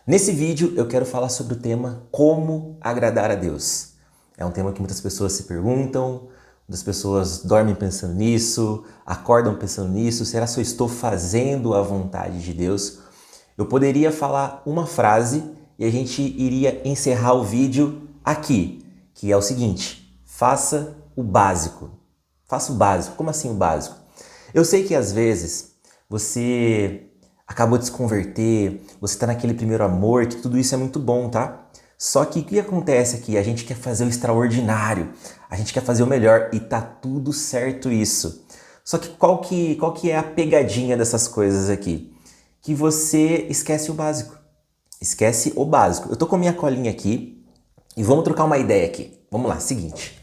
Nesse vídeo eu quero falar sobre o tema como agradar a Deus. É um tema que muitas pessoas se perguntam, muitas pessoas dormem pensando nisso, acordam pensando nisso, será que eu estou fazendo a vontade de Deus? Eu poderia falar uma frase e a gente iria encerrar o vídeo aqui, que é o seguinte: faça o básico. Faça o básico. Como assim o básico? Eu sei que às vezes você acabou de se converter, você está naquele primeiro amor, que tudo isso é muito bom, tá? Só que o que acontece aqui? A gente quer fazer o extraordinário, a gente quer fazer o melhor e tá tudo certo isso. Só que qual que é a pegadinha dessas coisas aqui? Que você esquece o básico. Esquece o básico. Eu tô com a minha colinha aqui e vamos trocar uma ideia aqui. Vamos lá, seguinte.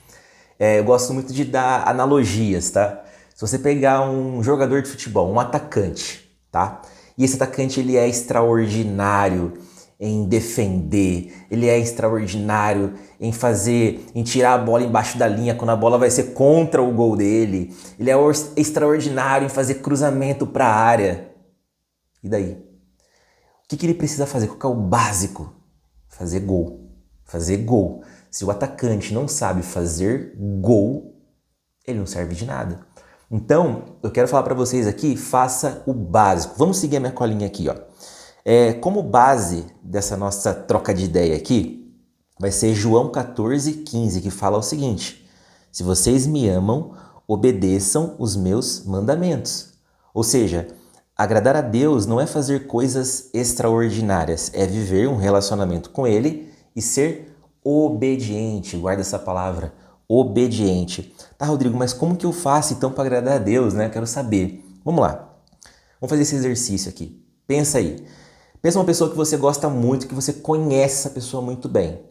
Eu gosto muito de dar analogias, tá? Se você pegar um jogador de futebol, um atacante, tá? E esse atacante ele é extraordinário em defender, ele é extraordinário em fazer, em tirar a bola embaixo da linha quando a bola vai ser contra o gol dele. Ele é extraordinário em fazer cruzamento para a área. E daí? O que ele precisa fazer? Qual que é o básico? Fazer gol. Fazer gol. Se o atacante não sabe fazer gol, ele não serve de nada. Então, eu quero falar para vocês aqui, faça o básico. Vamos seguir a minha colinha aqui, ó. Como base dessa nossa troca de ideia aqui, vai ser João 14:15, que fala o seguinte: se vocês me amam, obedeçam os meus mandamentos. Ou seja, agradar a Deus não é fazer coisas extraordinárias, é viver um relacionamento com Ele e ser obediente. Guarda essa palavra, obediente. Tá, Rodrigo, mas como que eu faço então para agradar a Deus, né? Quero saber. Vamos lá. Vamos fazer esse exercício aqui. Pensa aí. Pensa uma pessoa que você gosta muito, que você conhece essa pessoa muito bem.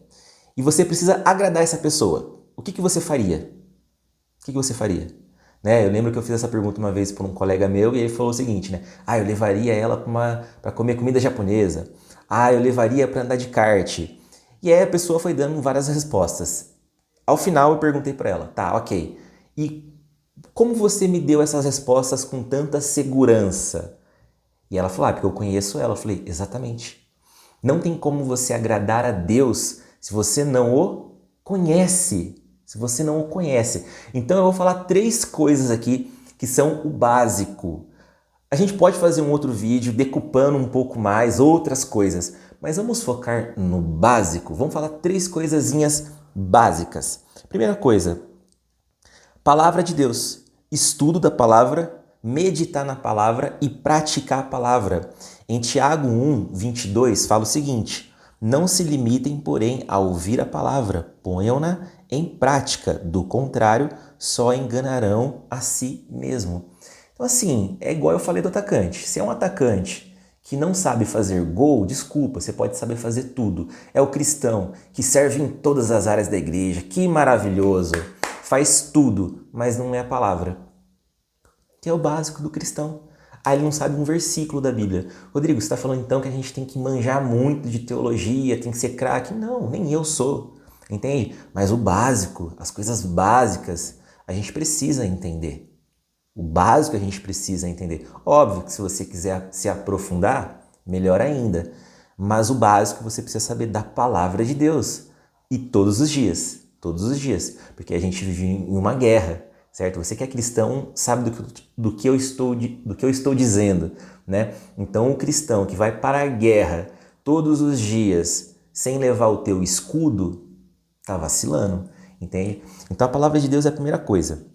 E você precisa agradar essa pessoa. O que você faria? O que você faria? Né? Eu lembro que eu fiz essa pergunta uma vez para um colega meu e ele falou o seguinte, né? Ah, eu levaria ela para comer comida japonesa. Ah, eu levaria para andar de kart. E aí a pessoa foi dando várias respostas. Ao final eu perguntei para ela, tá, ok. E como você me deu essas respostas com tanta segurança? E ela falou, porque eu conheço ela. Eu falei, exatamente. Não tem como você agradar a Deus se você não o conhece. Se você não o conhece. Então eu vou falar 3 coisas aqui que são o básico. A gente pode fazer um outro vídeo decupando um pouco mais outras coisas, mas vamos focar no básico. Vamos falar 3 coisazinhas básicas. Primeira coisa, palavra de Deus, estudo da palavra, meditar na palavra e praticar a palavra. Em Tiago 1:22 fala o seguinte: não se limitem, porém, a ouvir a palavra, ponham-na em prática, do contrário, só enganarão a si mesmo. Então assim, é igual eu falei do atacante. Se é um atacante que não sabe fazer gol, desculpa, você pode saber fazer tudo. É o cristão que serve em todas as áreas da igreja, que maravilhoso! Faz tudo, mas não é a palavra, que é o básico do cristão. Ah, ele não sabe um versículo da Bíblia. Rodrigo, você está falando então que a gente tem que manjar muito de teologia, tem que ser craque? Não, nem eu sou, entende? Mas o básico, as coisas básicas, a gente precisa entender. O básico a gente precisa entender. Óbvio que se você quiser se aprofundar, melhor ainda. Mas o básico você precisa saber da palavra de Deus. E todos os dias. Todos os dias. Porque a gente vive em uma guerra, certo? Você que é cristão sabe do que eu estou dizendo, né? Então o cristão que vai para a guerra todos os dias sem levar o teu escudo, tá vacilando, entende? Então a palavra de Deus é a primeira coisa.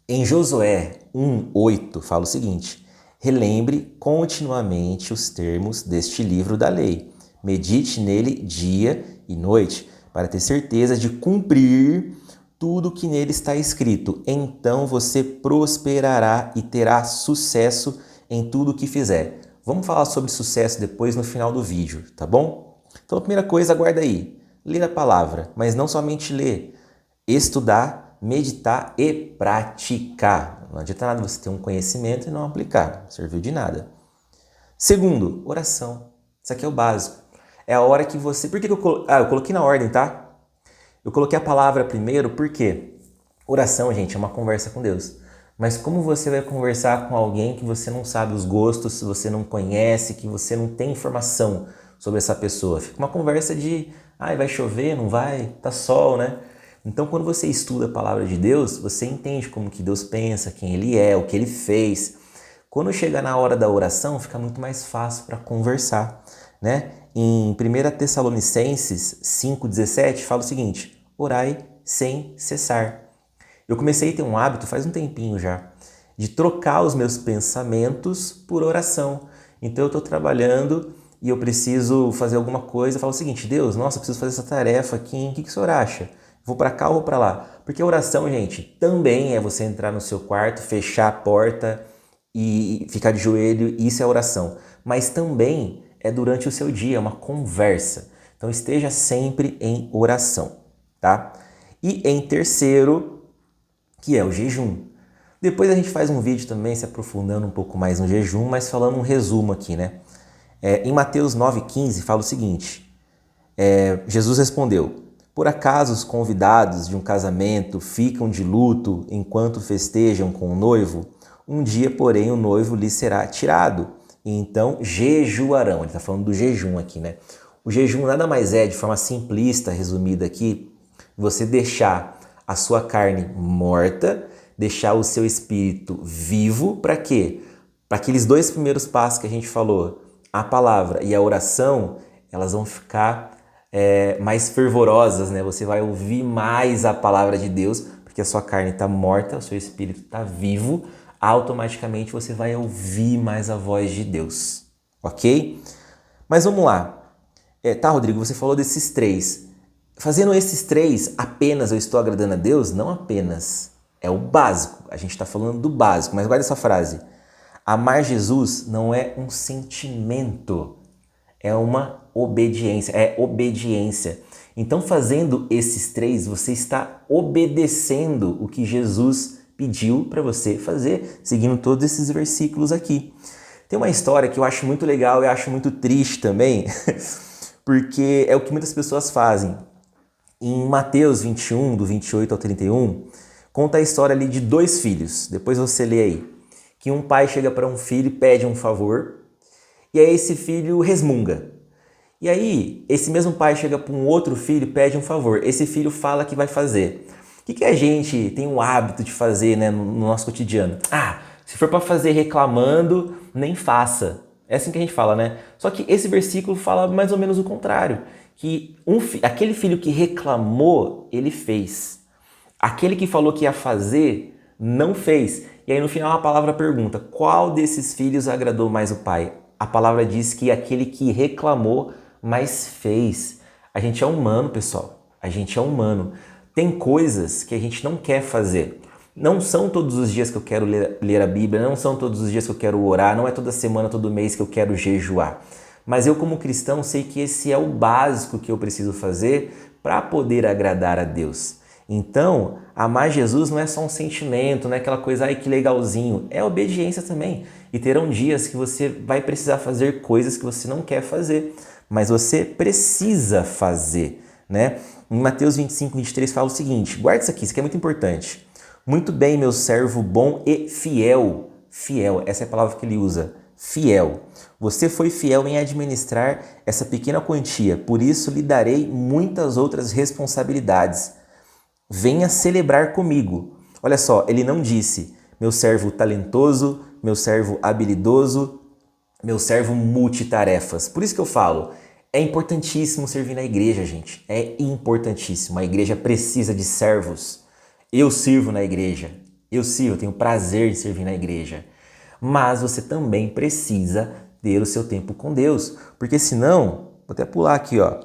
Em Josué 1:8 fala o seguinte: relembre continuamente os termos deste livro da lei. Medite nele dia e noite, para ter certeza de cumprir tudo que nele está escrito. Então você prosperará e terá sucesso em tudo que fizer. Vamos falar sobre sucesso depois no final do vídeo, tá bom? Então a primeira coisa, guarda aí. Ler a palavra, mas não somente ler. Estudar, meditar e praticar. Não adianta nada você ter um conhecimento e não aplicar. Não serviu de nada. Segundo, oração. Isso aqui é o básico. É a hora que você... Por que eu coloquei na ordem, tá? Eu coloquei a palavra primeiro porque oração, gente, é uma conversa com Deus. Mas como você vai conversar com alguém que você não sabe os gostos, se você não conhece, que você não tem informação sobre essa pessoa. Fica uma conversa de, vai chover, não vai, tá sol, né? Então, quando você estuda a palavra de Deus, você entende como que Deus pensa, quem Ele é, o que Ele fez. Quando chega na hora da oração, fica muito mais fácil para conversar, né? Em 1 Tessalonicenses 5,17 fala o seguinte: orai sem cessar. Eu comecei a ter um hábito, faz um tempinho já, de trocar os meus pensamentos por oração. Então eu estou trabalhando e eu preciso fazer alguma coisa, eu falo o seguinte: Deus, nossa, eu preciso fazer essa tarefa aqui, o que o senhor acha? Vou para cá ou vou para lá? Porque a oração, gente, também é você entrar no seu quarto, fechar a porta e ficar de joelho, isso é oração. Mas também é durante o seu dia, é uma conversa. Então esteja sempre em oração, tá? E em terceiro, que é o jejum. Depois a gente faz um vídeo também se aprofundando um pouco mais no jejum, mas falando um resumo aqui, né? Em Mateus 9,15 fala o seguinte: Jesus respondeu: por acaso os convidados de um casamento ficam de luto enquanto festejam com o noivo? Um dia, porém, o noivo lhes será tirado, e então jejuarão. Ele está falando do jejum aqui, né? O jejum nada mais é, de forma simplista, resumida aqui, você deixar a sua carne morta, deixar o seu espírito vivo, para quê? Para aqueles dois primeiros passos que a gente falou, a palavra e a oração, elas vão ficar mais fervorosas, né? Você vai ouvir mais a palavra de Deus, porque a sua carne está morta, o seu espírito está vivo, automaticamente você vai ouvir mais a voz de Deus, ok? Mas vamos lá. Tá, Rodrigo, você falou desses três. Fazendo esses três, apenas eu estou agradando a Deus? Não apenas. É o básico. A gente está falando do básico, mas guarda essa frase. Amar Jesus não é um sentimento, é uma obediência, é obediência. Então, fazendo esses três, você está obedecendo o que Jesus pediu para você fazer, seguindo todos esses versículos aqui. Tem uma história que eu acho muito legal e acho muito triste também, porque é o que muitas pessoas fazem. Em Mateus 21, do 28 ao 31, conta a história ali de dois filhos. Depois você lê aí. Que um pai chega para um filho e pede um favor, e aí esse filho resmunga. E aí, esse mesmo pai chega para um outro filho e pede um favor. Esse filho fala que vai fazer. O que a gente tem o hábito de fazer, né, no nosso cotidiano? Se for para fazer reclamando, nem faça. É assim que a gente fala, né? Só que esse versículo fala mais ou menos o contrário. Que aquele filho que reclamou, ele fez. Aquele que falou que ia fazer, não fez. E aí no final a palavra pergunta: qual desses filhos agradou mais o pai? A palavra diz que aquele que reclamou, mas fez. A gente é humano, pessoal. A gente é humano. Tem coisas que a gente não quer fazer. Não são todos os dias que eu quero ler a Bíblia, não são todos os dias que eu quero orar, não é toda semana, todo mês que eu quero jejuar. Mas eu, como cristão, sei que esse é o básico que eu preciso fazer para poder agradar a Deus. Então, amar Jesus não é só um sentimento, não é aquela coisa, ai que legalzinho, é obediência também. E terão dias que você vai precisar fazer coisas que você não quer fazer, mas você precisa fazer, né? Em Mateus 25, 23 fala o seguinte, guarda isso aqui é muito importante. Muito bem, meu servo bom e fiel. Fiel, essa é a palavra que ele usa, fiel. Você foi fiel em administrar essa pequena quantia, por isso lhe darei muitas outras responsabilidades. Venha celebrar comigo. Olha só, ele não disse meu servo talentoso, meu servo habilidoso, meu servo multitarefas. Por isso que eu falo, é importantíssimo servir na igreja, gente. É importantíssimo. A igreja precisa de servos. Eu sirvo na igreja. Eu tenho prazer em servir na igreja. Mas você também precisa ter o seu tempo com Deus. Porque senão, vou até pular aqui, ó.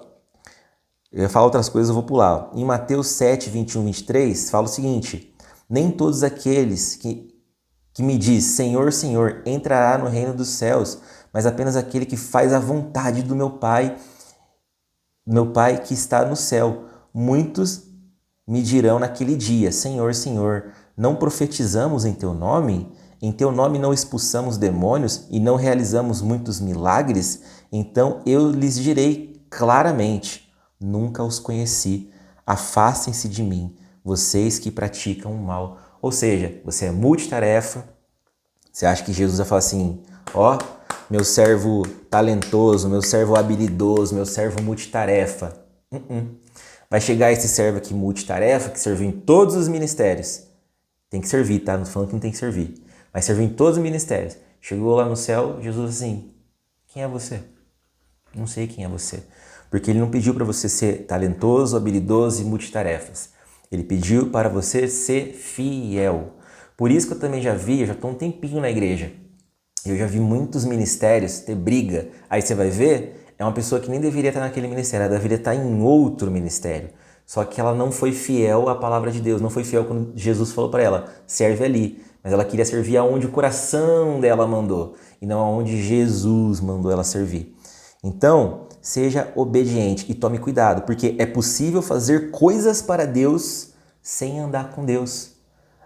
Eu ia falar outras coisas, eu vou pular. Em Mateus 7, 21, 23, fala o seguinte: nem todos aqueles que me diz Senhor, Senhor, entrará no reino dos céus, mas apenas aquele que faz a vontade do meu Pai que está no céu. Muitos me dirão naquele dia, Senhor, Senhor, não profetizamos em teu nome? Em teu nome não expulsamos demônios e não realizamos muitos milagres? Então eu lhes direi claramente, nunca os conheci, afastem-se de mim, vocês que praticam o mal. Ou seja, você é multitarefa, você acha que Jesus vai falar assim, meu servo talentoso, meu servo habilidoso, meu servo multitarefa. Vai chegar esse servo aqui multitarefa, que serviu em todos os ministérios. Tem que servir, tá? Não tô falando que não tem que servir. Mas serviu em todos os ministérios. Chegou lá no céu, Jesus assim, quem é você? Não sei quem é você. Porque ele não pediu para você ser talentoso, habilidoso e multitarefas. Ele pediu para você ser fiel. Por isso que eu também já estou um tempinho na igreja. Eu já vi muitos ministérios ter briga. Aí você vai ver, é uma pessoa que nem deveria estar naquele ministério, ela deveria estar em outro ministério. Só que ela não foi fiel à palavra de Deus, não foi fiel quando Jesus falou para ela, serve ali. Mas ela queria servir aonde o coração dela mandou, e não aonde Jesus mandou ela servir. Então, seja obediente e tome cuidado, porque é possível fazer coisas para Deus sem andar com Deus.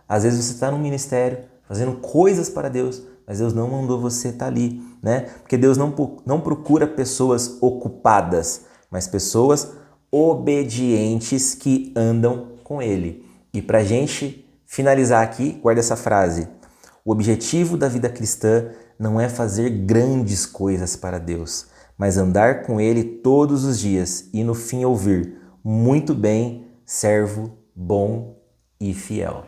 Às vezes você está num ministério fazendo coisas para Deus, mas Deus não mandou você estar ali, né? Porque Deus não procura pessoas ocupadas, mas pessoas obedientes que andam com Ele. E para a gente finalizar aqui, guarda essa frase. O objetivo da vida cristã não é fazer grandes coisas para Deus, mas andar com Ele todos os dias e no fim ouvir: muito bem, servo bom e fiel.